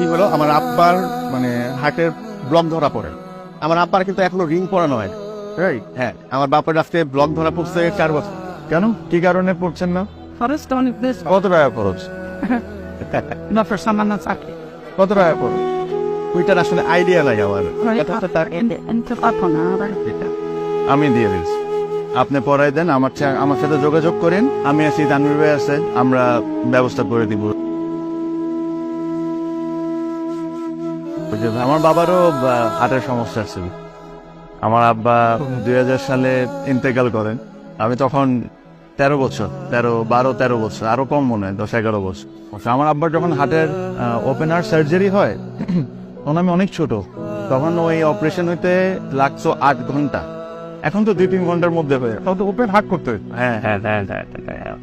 কি হলো, আমার আব্বার মানে হার্টের ব্লক ধরা পড়ে। আমার আব্বার কিন্তু এখনো রিং পরানো হয়, রাইট? হ্যাঁ, আমার বাপের আজকে ব্লক ধরা পড়ছে 4 বছর। কেন, কি কারণে পড়ছেন না? খরচ তো অনেক বেশ। কত টাকা খরচ? ডক্টর সামান্য চাকরি কত টাকা খরচ? ওইটার আসলে আইডিয়া নাই আমার। আমি দিয়ে দিচ্ছি, আপনি পড়াই দেন, আমার সাথে যোগাযোগ করেন, আমি আছি, তানভীর ভাই আছে, আমরা ব্যবস্থা করে দিব। ওই যে আমার বাবারও হার্টের সমস্যা ছিল। আমার আব্বা 2000 সালে ইন্তেকাল করেন। আমি তখন 13 বছর, 12-13 বছর, আরো কম মনে হয়, 10-11 বছর। আমার আব্বার যখন হার্টের ওপেন হার্ট সার্জারি হয় তখন আমি অনেক ছোট। তখন ওই অপারেশন হইতে লাগতো 8 ঘন্টা। এখন তো 2-3 ঘন্টার মধ্যে হয়ে, তাও তো ওপেন হার্ট করতে হয়। হ্যাঁ হ্যাঁ হ্যাঁ হ্যাঁ হ্যাঁ।